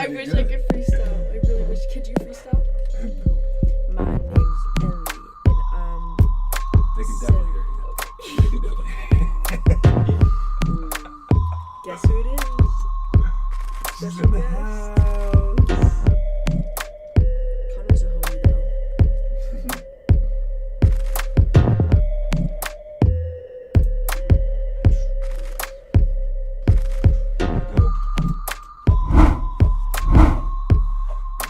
I wish I could freestyle. I really wish. Could you freestyle? No. My name's Ellie, and I'm. They can definitely hear you. They can definitely hear you. Guess who it is? She's in the house. Connor's a homie though.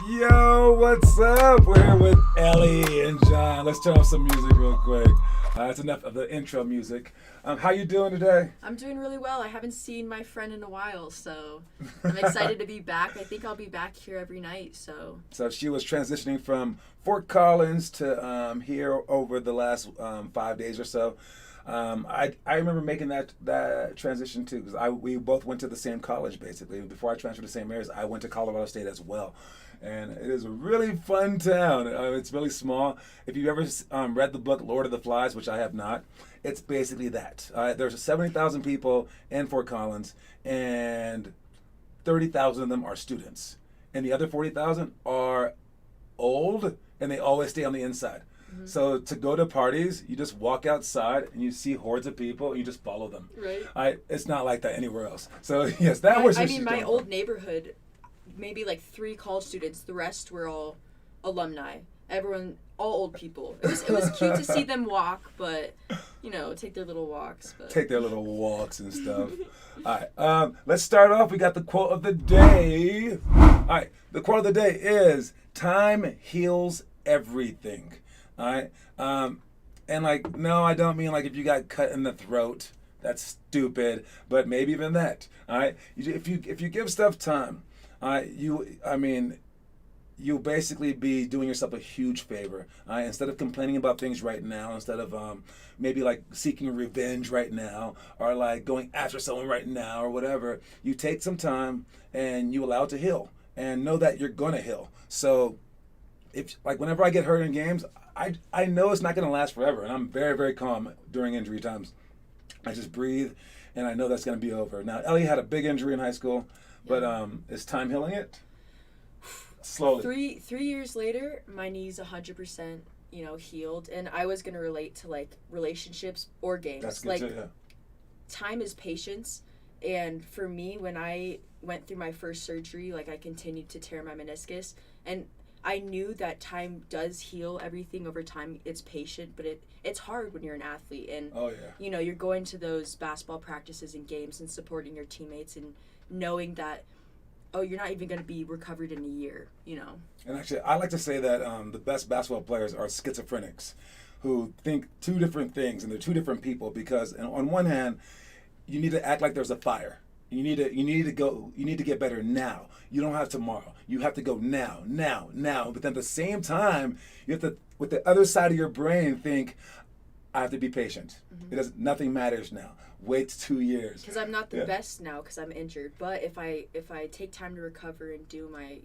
Yo, what's up? We're here with Ellie and John. Let's turn off some music real quick. That's enough of the intro music. How you doing today? I'm doing really well. I haven't seen my friend in a while, so I'm excited to be back. I think I'll be back here every night, so. So she was transitioning from Fort Collins to here over the last 5 days or so. I remember making that transition too, because we both went to the same college basically. Before I transferred to St. Mary's, I went to Colorado State as well. And it is a really fun town. It's really small. If you've ever read the book Lord of the Flies, which I have not, it's basically that. There's 70,000 people in Fort Collins, and 30,000 of them are students. And the other 40,000 are old, and they always stay on the inside. Mm-hmm. So to go to parties, you just walk outside, and you see hordes of people, and you just follow them. Right. It's not like that anywhere else. So yes, that was. I mean, my old neighborhood, maybe like 3 college students. The rest were all alumni. Everyone, all old people. It was cute to see them walk, but take their little walks. But. Take their little walks and stuff. All right, let's start off. We got the quote of the day. All right, the quote of the day is "Time heals everything." All right, and no, I don't mean like if you got cut in the throat. That's stupid. But maybe even that. All right, if you give stuff time. You'll basically be doing yourself a huge favor. Instead of complaining about things right now, instead of maybe like seeking revenge right now, or like going after someone right now, or whatever, you take some time and you allow it to heal, and know that you're gonna heal. So, if like whenever I get hurt in games, I know it's not gonna last forever, and I'm very, very calm during injury times. I just breathe, and I know that's gonna be over. Now, Ellie had a big injury in high school. But is time healing it? Slowly. 3 years later, my knee's 100%, healed, and I was gonna relate to like relationships or games. That's good like too, yeah. Time is patience, and for me, when I went through my first surgery, like I continued to tear my meniscus, and I knew that time does heal everything over time. It's patient, but it's hard when you're an athlete, and you're going to those basketball practices and games and supporting your teammates and knowing that, you're not even going to be recovered in a year, And actually, I like to say that the best basketball players are schizophrenics who think 2 different things, and they're 2 different people, because on one hand, you need to act like there's a fire. You need to get better now. You don't have tomorrow. You have to go now. But then at the same time, you have to, with the other side of your brain, think, I have to be patient. Mm-hmm. Nothing matters now. Wait 2 years. Because I'm not the best now because I'm injured. But if I take time to recover and do my,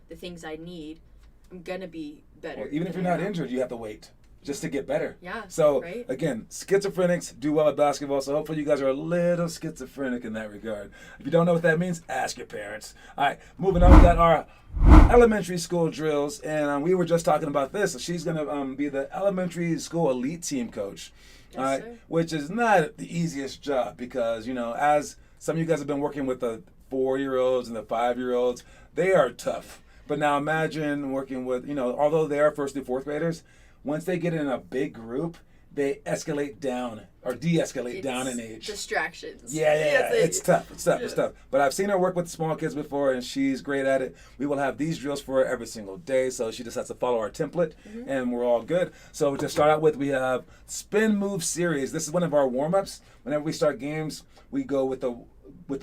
the things I need, I'm going to be better. Well, even if you're not injured, you have to wait just to get better. Yeah. So, right? Again, schizophrenics do well at basketball. So hopefully you guys are a little schizophrenic in that regard. If you don't know what that means, ask your parents. All right, moving on. We got our elementary school drills. And we were just talking about this. So she's going to be the elementary school elite team coach. Yes, which is not the easiest job because, as some of you guys have been working with the 4-year-olds and the 5-year-olds, they are tough. But now imagine working with, although they are 1st through 4th graders, once they get in a big group, they escalate down or de-escalate down in age. Distractions. Yeah. It's tough. It's tough. But I've seen her work with small kids before, and she's great at it. We will have these drills for her every single day, so she just has to follow our template, and we're all good. So to start out with, we have spin move series. This is one of our warm-ups. Whenever we start games, we go with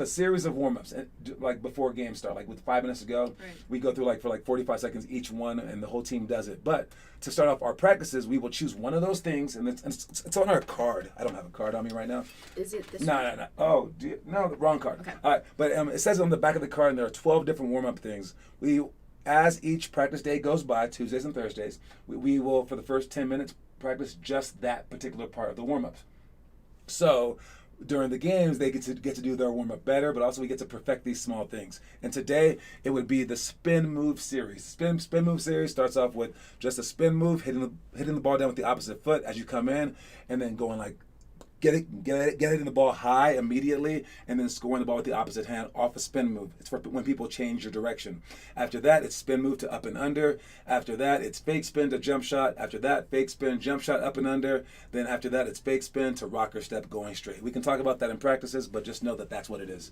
a series of warm-ups, like before games start, like with 5 minutes to go, we go through for 45 seconds each one, and the whole team does it. But to start off our practices, we will choose one of those things, and it's on our card. I don't have a card on me right now. Is it this one? No. Oh, no, the wrong card. Okay. All right, but it says on the back of the card, and there are 12 different warm-up things. As each practice day goes by, Tuesdays and Thursdays, we will, for the first 10 minutes, practice just that particular part of the warm-ups. So during the games, they get to do their warm up better, but also we get to perfect these small things. And today it would be the spin move series. Spin move series starts off with just a spin move, hitting the ball down with the opposite foot as you come in, and then going like get it in the ball high immediately, and then scoring the ball with the opposite hand off a spin move. It's for when people change your direction. After that, it's spin move to up and under. After that, it's fake spin to jump shot. After that, fake spin, jump shot, up and under. Then after that, it's fake spin to rocker step going straight. We can talk about that in practices, but just know that that's what it is.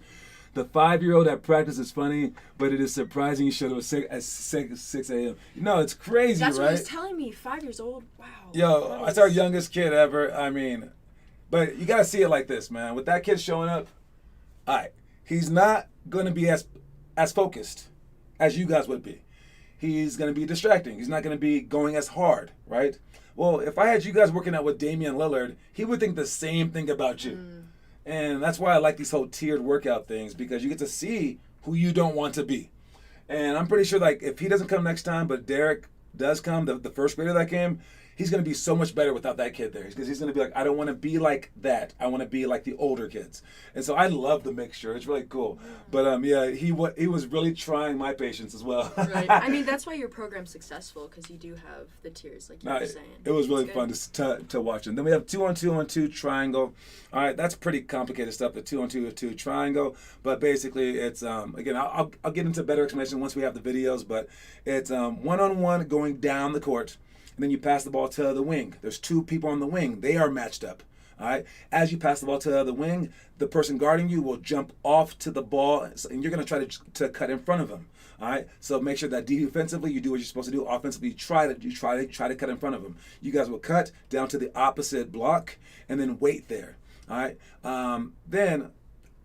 The 5-year-old at practice is funny, but it is surprising you showed up at 6 a.m. No, it's crazy, That's right? what he's telling me. 5 years old. Wow. Yo, that's our youngest kid ever. I mean, but you got to see it like this, man. With that kid showing up, all right, he's not going to be as focused as you guys would be. He's going to be distracting. He's not going to be going as hard, right? Well, if I had you guys working out with Damian Lillard, he would think the same thing about you. And that's why I like these whole tiered workout things, because you get to see who you don't want to be. And I'm pretty sure, like, if he doesn't come next time, but Derek does come, the first grader that came, he's going to be so much better without that kid there, because he's going to be like, I don't want to be like that. I want to be like the older kids. And so I love the mixture. It's really cool. But yeah, he was really trying my patience as well. Right. I mean, that's why your program's successful, because you do have the tiers, like you were saying. It was really fun to watch. And then we have 2-on-2-on-2 triangle. All right, that's pretty complicated stuff, the 2-on-2-on-2 triangle. But basically, it's, again, I'll get into better explanation once we have the videos, but it's one-on-one going down the court. And then you pass the ball to the wing. There's 2 people on the wing. They are matched up. All right. As you pass the ball to the wing, the person guarding you will jump off to the ball, and you're going to try to cut in front of them. All right. So make sure that defensively you do what you're supposed to do. Offensively, you try to cut in front of them. You guys will cut down to the opposite block and then wait there. All right. Then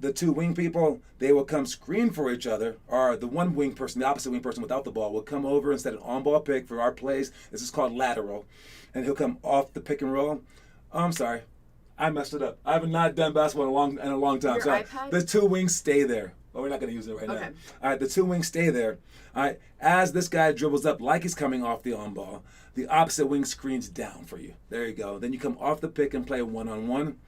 the 2 wing people, they will come screen for each other, or the one wing person, the opposite wing person without the ball, will come over instead of on-ball pick for our plays. This is called lateral. And he'll come off the pick and roll. Oh, I'm sorry. I messed it up. I have not done basketball in a long time. Your So iPad? the 2 wings stay there. Oh, we're not going to use it right now. All right, the 2 wings stay there. All right, as this guy dribbles up like he's coming off the on-ball, the opposite wing screens down for you. There you go. Then you come off the pick and play one-on-one.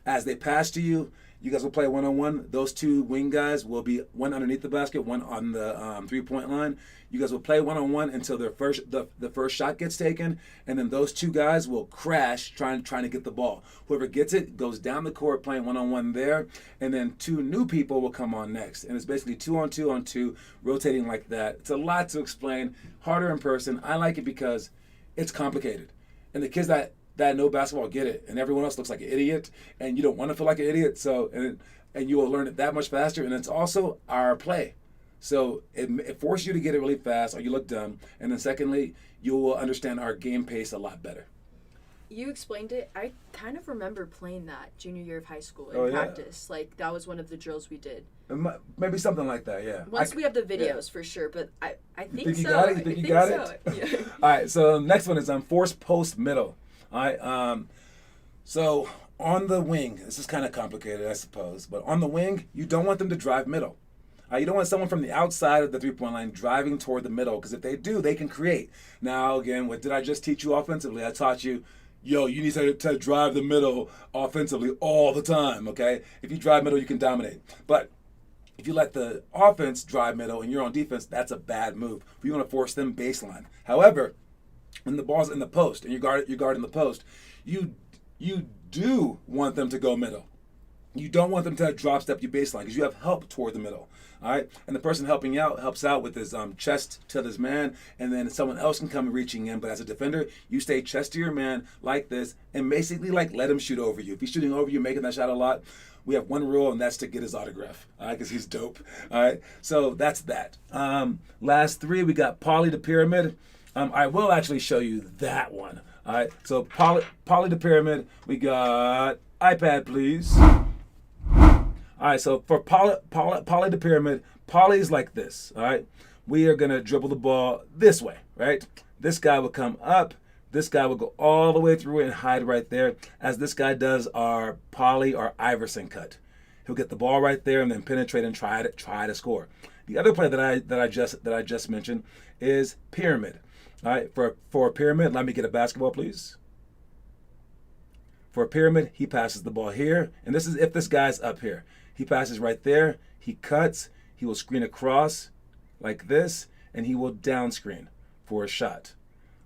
As they pass to you, you guys will play one-on-one. Those 2 wing guys will be one underneath the basket, one on the 3-point line. You guys will play one-on-one until the first shot gets taken, and then those 2 guys will crash trying to get the ball. Whoever gets it goes down the court playing one-on-one there, and then 2 new people will come on next. And it's basically 2-on-2-on-2, rotating like that. It's a lot to explain, harder in person. I like it because it's complicated. And the kids that know basketball get it, and everyone else looks like an idiot, and you don't want to feel like an idiot, so and you will learn it that much faster. And it's also our play, so it forces you to get it really fast, or you look dumb. And then secondly, you will understand our game pace a lot better. You explained it. I kind of remember playing that junior year of high school in practice. Like, that was one of the drills we did. Maybe something like that, yeah. Once we have the videos, for sure, but I think so. You think you got it? Yeah. All right, so next one is force post middle. All right, so on the wing, this is kind of complicated, I suppose, but on the wing, you don't want them to drive middle. You don't want someone from the outside of the 3-point line driving toward the middle, because if they do, they can create. Now, again, what did I just teach you offensively? I taught you, you need to drive the middle offensively all the time, okay? If you drive middle, you can dominate. But if you let the offense drive middle and you're on defense, that's a bad move. You want to force them baseline. However, when the ball's in the post and you guard in the post, you do want them to go middle. You don't want them to drop step you baseline, because you have help toward the middle. All right, and the person helping out helps out with his chest to this man, and then someone else can come reaching in. But as a defender, you stay chest to your man like this, and basically like let him shoot over you. If he's shooting over you, making that shot a lot, we have one rule, and that's to get his autograph, all right, because he's dope. All right, so that's that. Last 3, we got poly to pyramid. I will actually show you that one. All right, so poly to pyramid, we got iPad, please. All right, so for poly to pyramid, poly is like this. All right, we are gonna dribble the ball this way, right? This guy will come up. This guy will go all the way through and hide right there, as this guy does our poly or Iverson cut. He'll get the ball right there and then penetrate and try to score. The other play that I just mentioned is pyramid. All right, for pyramid, let me get a basketball, please. For a pyramid, he passes the ball here, and this is if this guy's up here. He passes right there, he cuts, he will screen across like this, and he will down screen for a shot,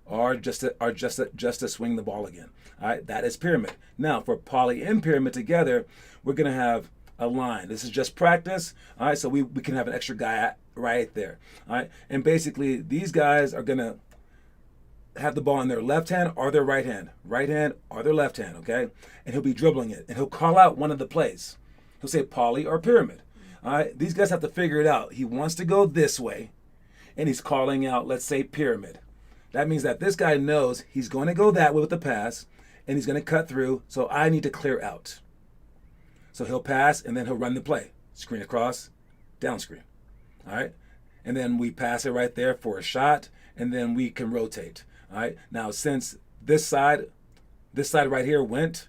or just to swing the ball again. All right, that is pyramid. Now for poly and pyramid together, we're gonna have a line. This is just practice. All right, so we can have an extra guy right there. All right, and basically these guys are gonna have the ball in their left hand or their right hand or their left hand, okay? And he'll be dribbling it, and he'll call out one of the plays. He'll say poly or pyramid. All right, these guys have to figure it out. He wants to go this way, and he's calling out, let's say, pyramid. That means that this guy knows he's going to go that way with the pass, and he's going to cut through, so I need to clear out. So he'll pass, and then he'll run the play. Screen across, down screen. All right? And then we pass it right there for a shot, and then we can rotate. All right? Now, since this side right here went,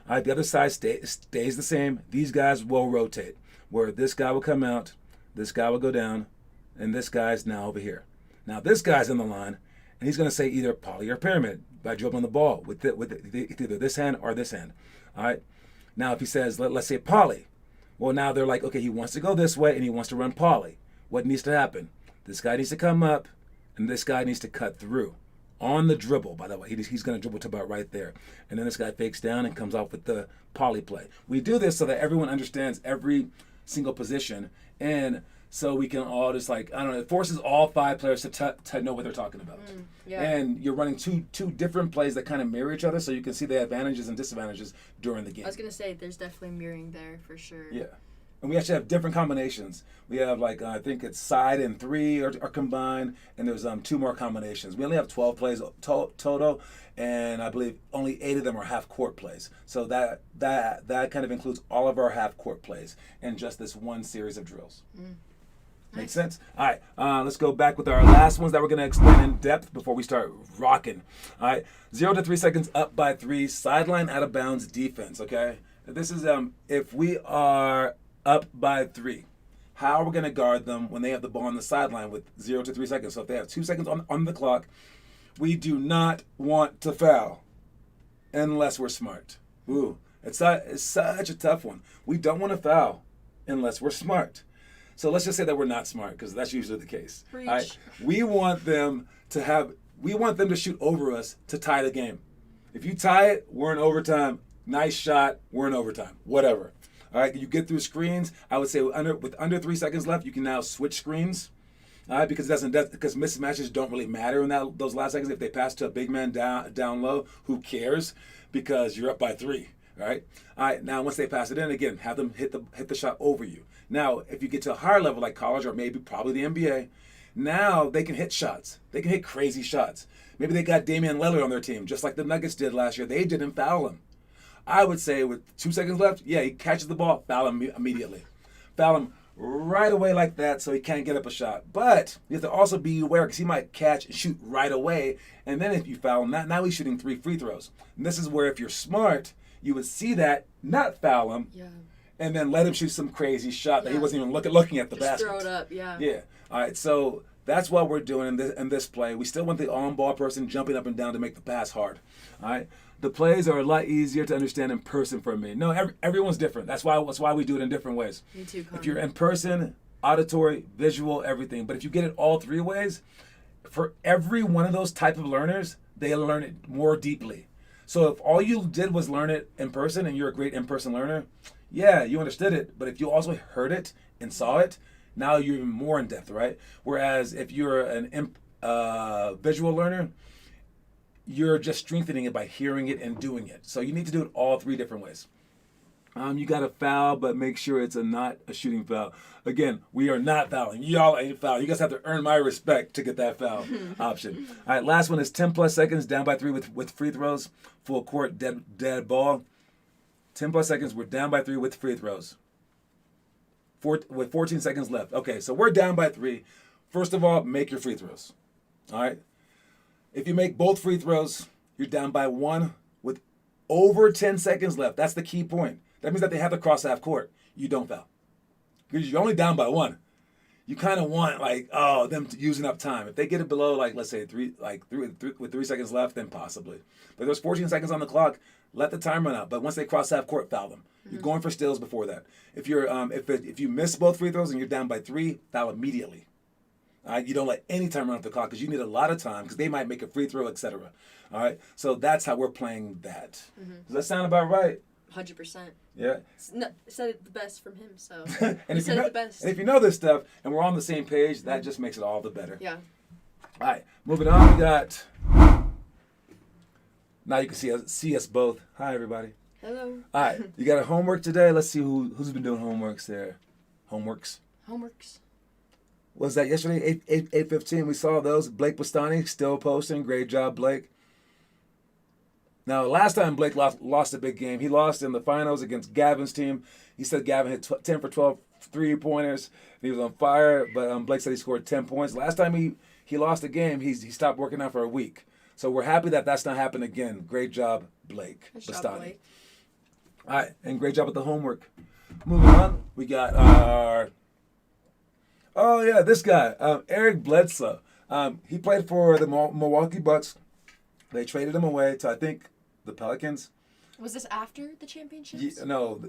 all right, the other side stays the same. These guys will rotate, where this guy will come out, this guy will go down, and this guy's now over here. Now, this guy's in the line, and he's going to say either poly or pyramid by dribbling the ball with either this hand or this hand. All right? Now, if he says, let's say poly, well, now they're like, okay, he wants to go this way, and he wants to run poly. What needs to happen? This guy needs to come up, and this guy needs to cut through. On the dribble, by the way. He's going to dribble to about right there. And then this guy fakes down and comes off with the poly play. We do this so that everyone understands every single position. And so we can all just it forces all 5 players to know what they're talking about. Yeah. And you're running two different plays that kind of mirror each other, so you can see the advantages and disadvantages during the game. I was going to say, there's definitely mirroring there for sure. Yeah. And we actually have different combinations. We have I think it's side and 3 are combined, and there's 2 more combinations. We only have 12 plays total, and I believe only 8 of them are half court plays. So that kind of includes all of our half court plays in just this one series of drills. Makes sense? All right, let's go back with our last ones that we're going to explain in depth before we start rocking. All right, 0 to 3 seconds up by 3, sideline out of bounds defense, okay? This is if we are up by 3. How are we going to guard them when they have the ball on the sideline with 0 to 3 seconds? So if they have 2 seconds on the clock, we do not want to foul unless we're smart. Ooh, it's such a tough one. We don't want to foul unless we're smart. So let's just say that we're not smart, because that's usually the case. Preach. All right? We want them to shoot over us to tie the game. If you tie it, we're in overtime. Nice shot, we're in overtime. Whatever. All right, you get through screens. I would say with under 3 seconds left, you can now switch screens. All right, because mismatches don't really matter in those last seconds. If they pass to a big man down low, who cares? Because you're up by 3. All right. Now once they pass it in, again, have them hit the shot over you. Now, if you get to a higher level like college or maybe probably the NBA, now they can hit shots. They can hit crazy shots. Maybe they got Damian Lillard on their team, just like the Nuggets did last year. They didn't foul him. I would say with 2 seconds left, yeah, he catches the ball, foul him immediately. Foul him right away like that so he can't get up a shot. But you have to also be aware, because he might catch and shoot right away. And then if you foul him, now he's shooting 3 free throws. And this is where if you're smart, you would see that, not foul him, and then let him shoot some crazy shot that he wasn't even looking at the basket. Just throw it up, yeah. Yeah. All right, so that's what we're doing in this play. We still want the on-ball person jumping up and down to make the pass hard. All right. The plays are a lot easier to understand in person for me. No, everyone's different. That's why we do it in different ways. Me too, Connor. If you're in person, auditory, visual, everything. But if you get it all 3 ways, for every one of those type of learners, they learn it more deeply. So if all you did was learn it in person and you're a great in-person learner, yeah, you understood it. But if you also heard it and saw it, now you're even more in depth, right? Whereas if you're an visual learner, you're just strengthening it by hearing it and doing it. So you need to do it all 3 different ways. You got to foul, but make sure it's not a shooting foul. Again, we are not fouling. Y'all ain't fouling. You guys have to earn my respect to get that foul option. All right, last one is 10 plus seconds, down by 3 with free throws, full court, dead ball. 10 plus seconds, we're down by 3 with free throws. With 14 seconds left. Okay, so we're down by 3. First of all, make your free throws. All right? If you make both free throws, you're down by 1 with over 10 seconds left. That's the key point. That means that they have to cross half court. You don't foul. Because you're only down by 1. You kind of want them using up time. If they get it below let's say 3 with 3 seconds left, then possibly. But there's 14 seconds on the clock. let the time run out. But once they cross half court, foul them. You're going for steals before that. If you're if you miss both free throws and you're down by 3, foul immediately. All right, you don't let any time run off the clock because you need a lot of time because they might make a free throw, etc. All right, so that's how we're playing that. Does that sound about right? 100%. Yeah. Said it the best from him, so and he said it the best. And if you know this stuff and we're on the same page, that just makes it all the better. Yeah. All right, moving on. We got. Now you can see us both. Hi, everybody. Hello. All right, you got a homework today. Let's see who's been doing homeworks there. Homeworks. Was that yesterday? 8:15. We saw those. Blake Bastani still posting. Great job, Blake. Now, last time Blake lost a big game, he lost in the finals against Gavin's team. He said Gavin hit 10 for 12 3-pointers. He was on fire, but Blake said he scored 10 points. Last time he lost a game, he stopped working out for a week. So we're happy that that's not happening again. Great job, Blake Bastani. Blake. All right, and great job with the homework. Moving on, we got our... Oh, yeah, this guy, Eric Bledsoe. He played for the Milwaukee Bucks. They traded him away to, I think, the Pelicans. Was this after the championships? No,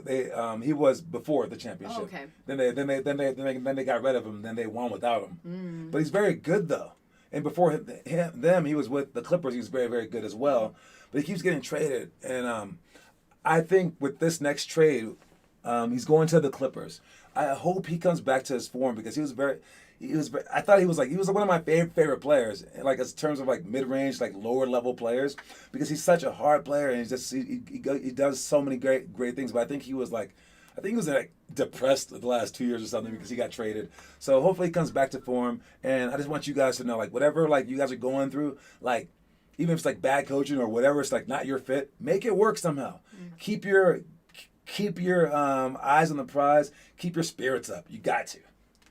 he was before the championship. Oh, okay. Then they got rid of him. Then they won without him. But he's very good though. And before them, he was with the Clippers. He was very, very good as well. But he keeps getting traded, and I think with this next trade, he's going to the Clippers. I hope he comes back to his form because he was very. I thought he was one of my favorite players, like in terms of like mid-range, like lower level players, because he's such a hard player and he does so many great things. But I think he was like depressed the last 2 years or something because he got traded. So hopefully he comes back to form. And I just want you guys to know, like whatever like you guys are going through, like even if it's like bad coaching or whatever, it's like not your fit, make it work somehow. Keep your eyes on the prize. Keep your spirits up. You got to.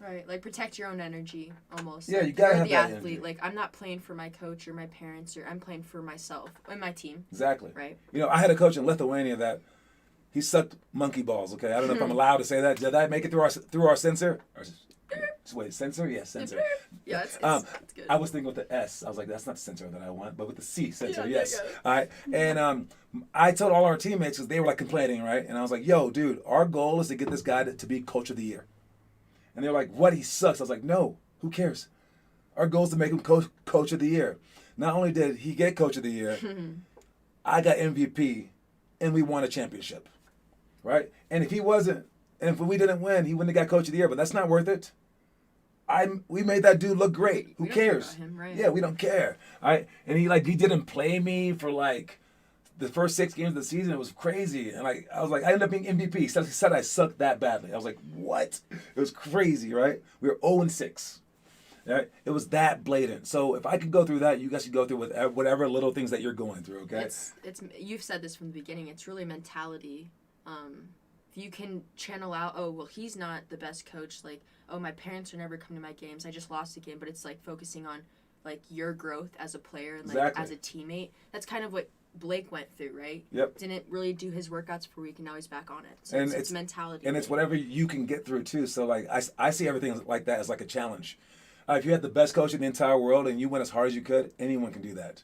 Right, like protect your own energy, almost. Yeah, like, you gotta have the that athlete. energy. Like I'm not playing for my coach or my parents, or I'm playing for myself and my team. Exactly. Right. You know, I had a coach in Lithuania that he sucked monkey balls. Okay, I don't know if I'm allowed to say that. Did that make it through our censor? Wait, censor? Yes, censor. Yeah, it's good. I was thinking with the S. I was like, that's not the censor that I want, but with the C, censor. Yeah, yes. yeah. All right. And I told all our teammates because they were like complaining, right? And I was like, yo, dude, our goal is to get this guy to be coach of the year. And they're like, what? He sucks. I was like, no, who cares? Our goal is to make him coach of the year. Not only did he get coach of the year, I got MVP, and we won a championship, right? And if we didn't win, he wouldn't have got coach of the year. But that's not worth it. We made that dude look great. Who cares? Care about him, right? Yeah, we don't care. All right? And he didn't play me for like the first 6 games of the season. It was crazy. And I was like, I ended up being MVP. He said I sucked that badly. I was like, what? It was crazy, right? We were 0-6. Right? It was that blatant. So if I could go through that, you guys should go through with whatever little things that you're going through, okay? It's you've said this from the beginning. It's really mentality. If you can channel out, oh, well, he's not the best coach. Like, oh, my parents are never coming to my games. I just lost a game. But it's like focusing on like your growth as a player and like as a teammate. That's kind of what Blake went through, right? Yep. Didn't really do his workouts for a week, and now he's back on it. So and it's mentality. And it's whatever you can get through too. So like I see everything like that as like a challenge. If you had the best coach in the entire world and you went as hard as you could, anyone can do that.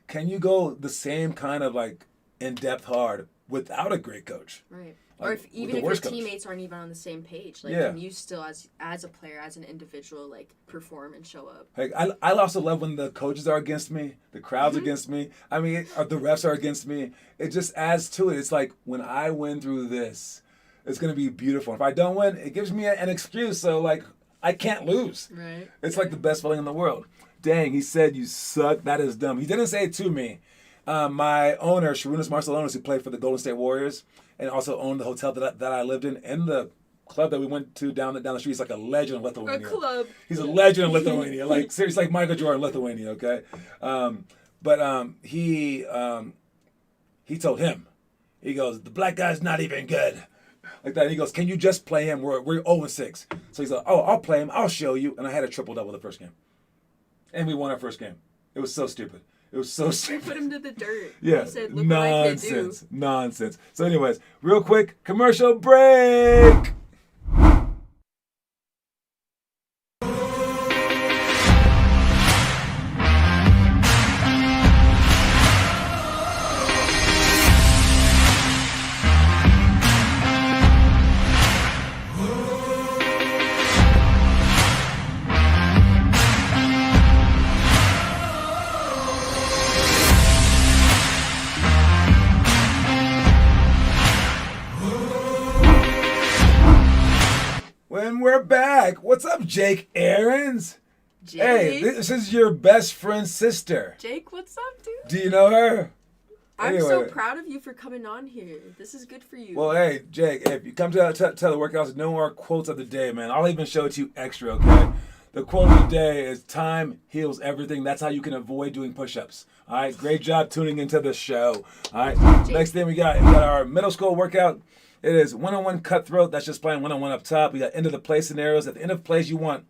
Can you go the same kind of like in-depth hard without a great coach? Right. Like, or if your teammates aren't even on the same page, like can you still as a player, as an individual, like perform and show up? Like I also love when the coaches are against me, the crowd's against me. I mean, the refs are against me. It just adds to it. It's like when I win through this, it's gonna be beautiful. If I don't win, it gives me an excuse. So like I can't lose. Right. It's like the best feeling in the world. Dang, he said you suck. That is dumb. He didn't say it to me. My owner, Sharunas Marcelonis, who played for the Golden State Warriors and also owned the hotel that I lived in and the club that we went to down the street. He's like a legend in Lithuania. A club. He's a legend in Lithuania. Like seriously, like Michael Jordan in Lithuania. Okay, but he told him, he goes, the black guy's not even good. Like that. And he goes, can you just play him? We're 0-6. So he's like, oh, I'll play him. I'll show you. And I had a triple-double the first game. And we won our first game. It was so stupid. It was so stupid. Put him to the dirt. Yeah. He said, look what I can do. Nonsense. So anyways, real quick, commercial break. And we're back. What's up, Jake Aarons? Jake? Hey, this is your best friend's sister. Jake, what's up, dude? Do you know her? I'm so proud of you for coming on here. This is good for you. Well, hey, Jake, if you come to the workouts, know our quotes of the day, man. I'll even show it to you extra, okay? The quote of the day is time heals everything. That's how you can avoid doing push-ups. All right, great job tuning into the show. All right, Jake. Next thing we got our middle school workout. It is one-on-one cutthroat. That's just playing one-on-one up top. We got end of the play scenarios. At the end of plays, you want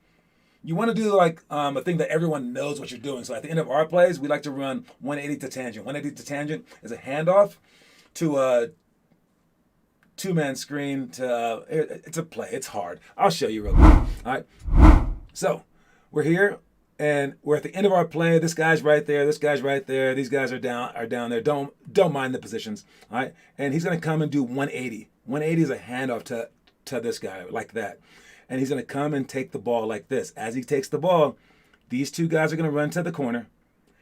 to do like a thing that everyone knows what you're doing. So at the end of our plays, we like to run 180 to tangent. 180 to tangent is a handoff to a two-man screen. It's a play. It's hard. I'll show you real quick. All right. So we're here and we're at the end of our play. This guy's right there. This guy's right there. These guys are down there. Don't mind the positions. All right. And he's gonna come and do 180. 180 is a handoff to this guy like that. And he's going to come and take the ball like this. As he takes the ball, these two guys are going to run to the corner.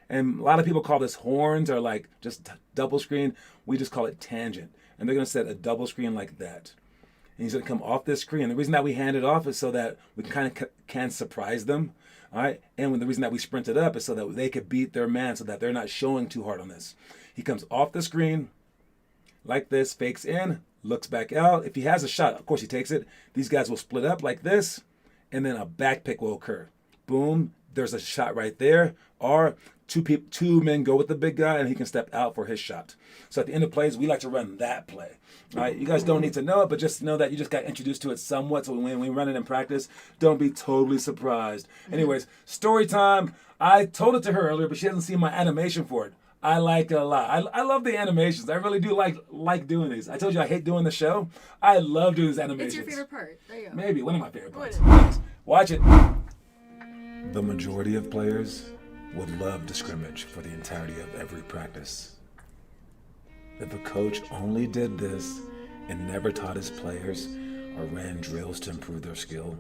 And a lot of people call this horns or like just double screen. We just call it tangent. And they're going to set a double screen like that. And he's going to come off this screen. The reason that we hand it off is so that we can surprise them. All right. And the reason that we sprint it up is so that they could beat their man so that they're not showing too hard on this. He comes off the screen like this, fakes in, looks back out. If he has a shot, of course he takes it. These guys will split up like this, and then a back pick will occur. Boom, there's a shot right there. Or two men go with the big guy, and he can step out for his shot. So at the end of plays, we like to run that play. All right, you guys don't need to know it, but just know that you just got introduced to it somewhat. So when we run it in practice, don't be totally surprised. Anyways, story time. I told it to her earlier, but she hasn't seen my animation for it. I like it a lot. I love the animations. I really do like doing these. I told you I hate doing the show. I love doing these animations. It's your favorite part. There you go. Maybe one of my favorite parts. Yes. Watch it. The majority of players would love to scrimmage for the entirety of every practice. If a coach only did this and never taught his players or ran drills to improve their skill,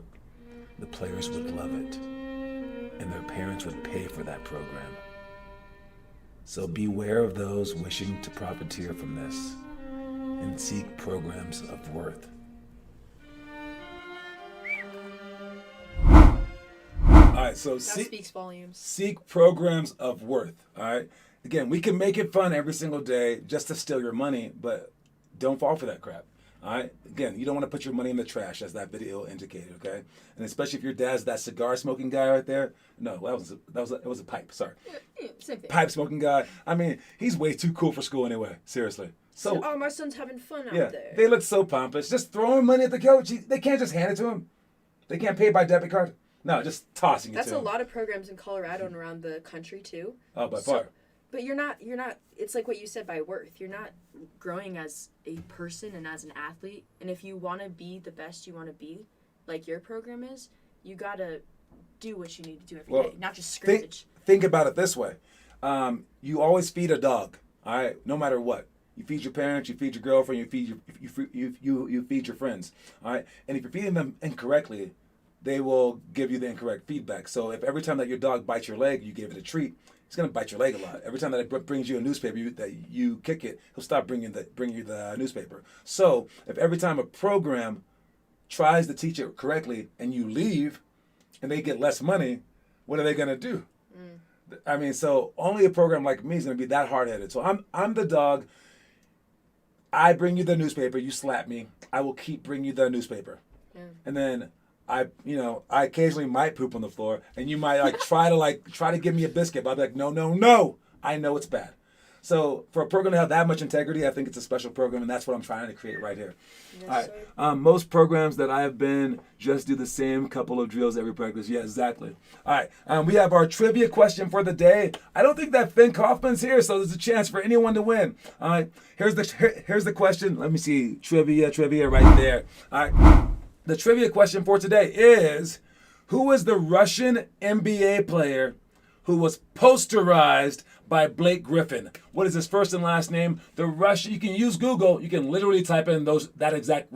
the players would love it, and their parents would pay for that program. So beware of those wishing to profiteer from this and seek programs of worth. All right, so That speaks volumes. Seek programs of worth, all right? Again, we can make it fun every single day just to steal your money, but don't fall for that crap. All right. Again, you don't want to put your money in the trash, as that video indicated. Okay, and especially if your dad's that cigar smoking guy right there. No, it was a pipe. Sorry, same thing. Pipe smoking guy. I mean, he's way too cool for school anyway. Seriously. So oh, my son's having fun out there. They look so pompous. Just throwing money at the coach. They can't just hand it to him. They can't pay by debit card. No, just tossing it to him. That's a lot of programs in Colorado and around the country too. Oh, by far. But you're not, it's like what you said by worth. You're not growing as a person and as an athlete. And if you want to be the best you want to be, like your program is, you got to do what you need to do every day, not just scrimmage. Think about it this way. You always feed a dog, all right, no matter what. You feed your parents, you feed your girlfriend, you feed your friends, all right? And if you're feeding them incorrectly, they will give you the incorrect feedback. So if every time that your dog bites your leg, you give it a treat, he's gonna bite your leg a lot. Every time that it brings you a newspaper, that you kick it, he'll stop bringing you the newspaper. So if every time a program tries to teach it correctly and you leave, and they get less money, what are they gonna do? I mean, so only a program like me is gonna be that hard-headed. So I'm the dog. I bring you the newspaper. You slap me. I will keep bringing you the newspaper, and then I occasionally might poop on the floor, and you might try to give me a biscuit, but I'll be like, no, I know it's bad. So for a program to have that much integrity, I think it's a special program, and that's what I'm trying to create right here. Yes, all right. Most programs that I have been just do the same couple of drills every practice. Yeah, exactly. All right. We have our trivia question for the day. I don't think that Finn Kaufman's here, so there's a chance for anyone to win. All right. Here's the question. Let me see. Trivia right there. All right. The trivia question for today is, who is the Russian NBA player who was posterized by Blake Griffin? What is his first and last name? The Russian, you can use Google, you can literally type in that exact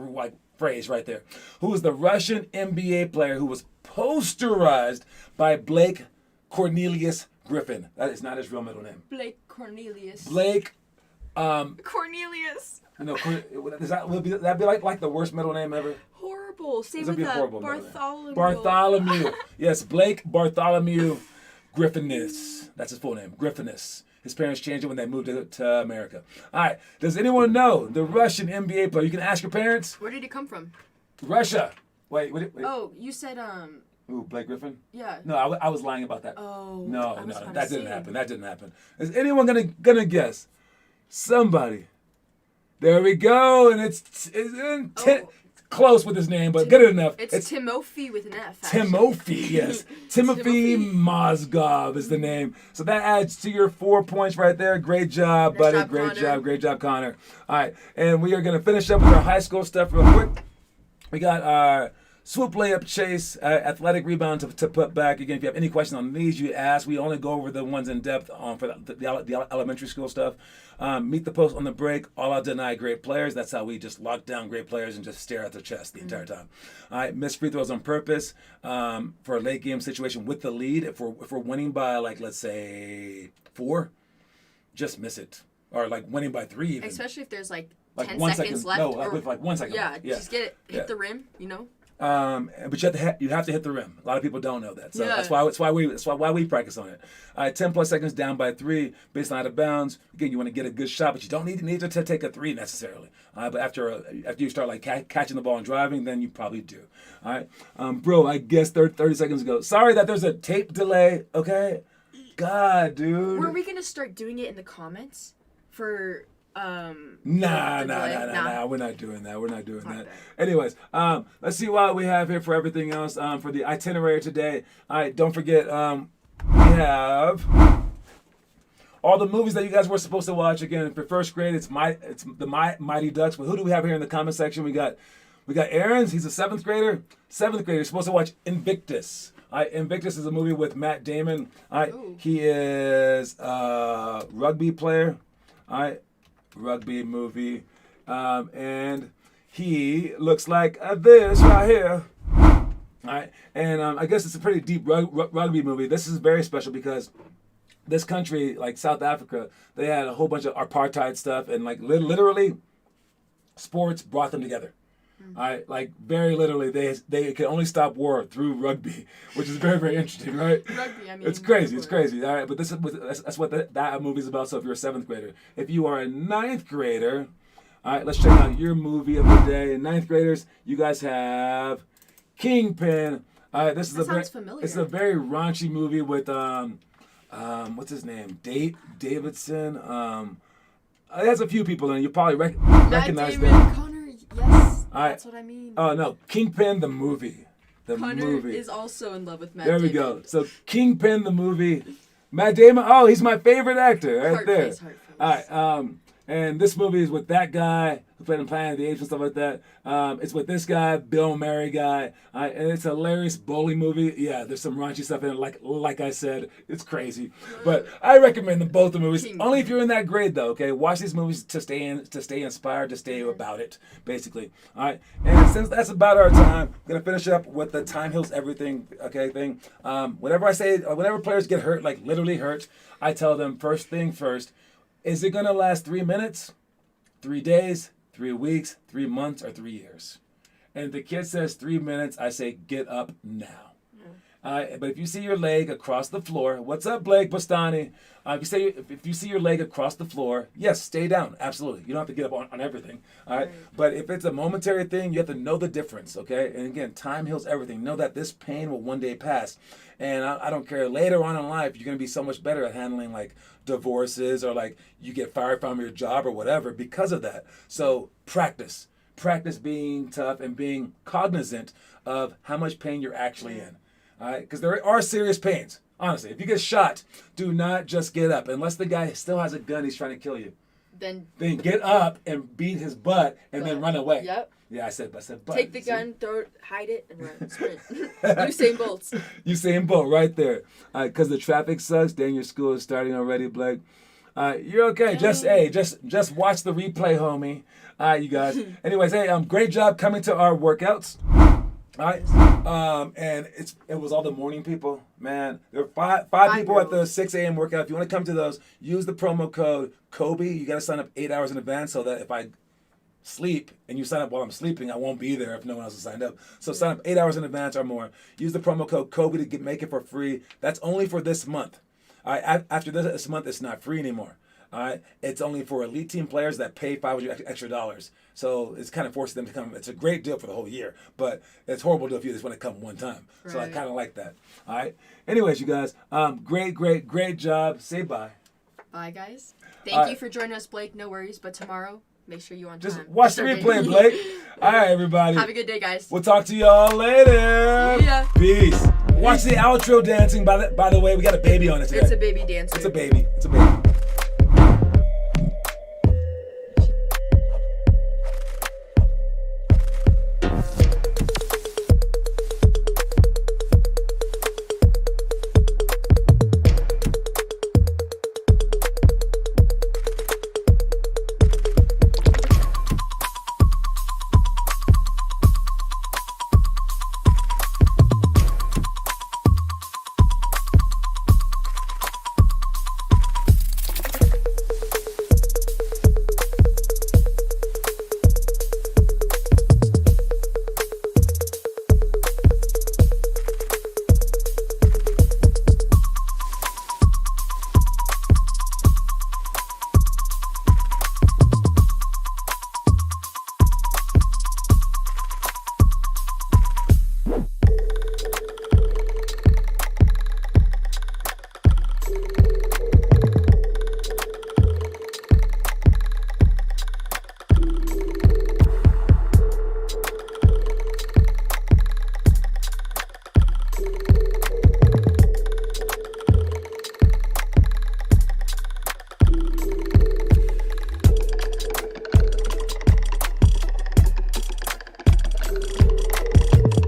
phrase right there. Who is the Russian NBA player who was posterized by Blake Cornelius Griffin? That is not his real middle name. Blake Cornelius. Blake Cornelius. No, would that be like the worst middle name ever? Horrible. Same This with would be a horrible middle name. Bartholomew. Bartholomew. Yes, Blake Bartholomew Griffinus. That's his full name, Griffinus. His parents changed it when they moved to America. All right. Does anyone know the Russian NBA player? You can ask your parents. Where did he come from? Russia. Wait. Oh, you said Ooh, Blake Griffin? Yeah. No, I was lying about that. Oh. No, that didn't happen. That didn't happen. Is anyone gonna guess? Somebody. There we go, and it's close with his name, but good enough. It's Timothy with an F. Actually. Timothy, yes. Timothy Mozgov is the name. So that adds to your 4 points right there. Great job, buddy. Great job, Connor. All right, and we are going to finish up with our high school stuff real quick. We got our swoop layup chase, athletic rebound to put back. Again, if you have any questions on these, you ask. We only go over the ones in depth for the elementary school stuff. Meet the post on the break. All out deny great players. That's how we just lock down great players and just stare at their chest the entire time. All right, miss free throws on purpose for a late game situation with the lead. If we're winning by, like, let's say 4, just miss it. Or like winning by 3 even. Especially if there's like 10 1 seconds second. left. No, with like 1 second. Yeah, just get it, hit the rim, But you have to hit the rim. A lot of people don't know that, so yeah. that's why we practice on it. 10 plus seconds down by 3, baseline out of bounds. Again, you want to get a good shot, but you don't need to take a 3 necessarily. But after you start like catching the ball and driving, then you probably do. All right, bro. I guess 30 seconds ago. Sorry that there's a tape delay. Okay, God, dude. Were we gonna start doing it in the comments for? Nah. We're not doing that. Anyways, let's see what we have here for everything else. For the itinerary today. All right, don't forget, we have all the movies that you guys were supposed to watch. Again, for first grade, it's the Mighty Ducks. But who do we have here in the comment section? We got Aaron's. He's a 7th grader. 7th grader. You're supposed to watch Invictus. Invictus is a movie with Matt Damon. He is a rugby player. Rugby movie, and he looks like this right here. All right, and I guess it's a pretty deep rugby movie. This is very special because this country, like South Africa, they had a whole bunch of apartheid stuff, and like literally, sports brought them together. All right, like very literally, they can only stop war through rugby, which is very, very interesting, right? Rugby, I mean, it's crazy. All right, but that's what that movie's about. So if you're a 7th grader, if you are a 9th grader, all right, let's check out your movie of the day. 9th graders, you guys have Kingpin. All right, this is sounds familiar. It's a very raunchy movie with what's his name? Davidson. It has a few people in it. You probably recognize them. Connor, yes. That's what I mean. Oh, no. Kingpin, the movie. Connor is also in love with Matt Damon. Damon. There we go. So, Kingpin, the movie. Matt Damon. Oh, he's my favorite actor right there. Heart face. All right. And this movie is with that guy who played in Planet of the Apes and stuff like that. It's with this guy, Bill Murray guy. And it's a hilarious bowling movie. Yeah, there's some raunchy stuff in it. Like I said, it's crazy. But I recommend them both the movies. Only if you're in that grade, though. Okay, watch these movies to stay inspired, to stay about it, basically. All right. And since that's about our time, I'm gonna finish up with the time heals everything. Okay, thing. Whenever players get hurt, like literally hurt, I tell them first thing first. Is it going to last 3 minutes, 3 days, 3 weeks, 3 months, or 3 years? And if the kid says 3 minutes, I say, get up now. But if you see your leg across the floor, what's up, Blake Bastani? If you see your leg across the floor, yes, stay down. Absolutely. You don't have to get up on everything. All right. But if it's a momentary thing, you have to know the difference. Okay. And again, time heals everything. Know that this pain will one day pass. And I don't care. Later on in life, you're going to be so much better at handling like divorces or like you get fired from your job or whatever because of that. So practice being tough and being cognizant of how much pain you're actually in. All right, because there are serious pains. Honestly, if you get shot, do not just get up unless the guy still has a gun. He's trying to kill you. Then get up and beat his butt and then run away. Yep. Yeah, I said butt. Take the gun, throw it, hide it, and run. Sprint. Usain Bolt. Usain Bolt, right there. Because the traffic sucks. Dang, your school is starting already, Blake. You're okay. Just watch the replay, homie. You guys. Anyways, hey, great job coming to our workouts. All right. And it was all the morning people, man. There were five people at the 6 a.m. workout. If you want to come to those, use the promo code Kobe. You got to sign up 8 hours in advance so that if I sleep and you sign up while I'm sleeping, I won't be there if no one else has signed up. So sign up 8 hours in advance or more. Use the promo code Kobe to make it for free. That's only for this month. All right. After this month, it's not free anymore. All right, it's only for elite team players that pay $500 extra dollars. So it's kind of forcing them to come. It's a great deal for the whole year, but it's horrible deal if you just want to come one time. Right. So I kind of like that. All right. Anyways, you guys, great job. Say bye. Bye, guys. Thank you for joining us, Blake. No worries, but tomorrow, make sure you on time. Just watch the replay, Blake. All right, everybody. Have a good day, guys. We'll talk to y'all later. See ya. Peace. Watch the outro dancing. By the way, we got a baby on it today. It's a baby dancer. It's a baby.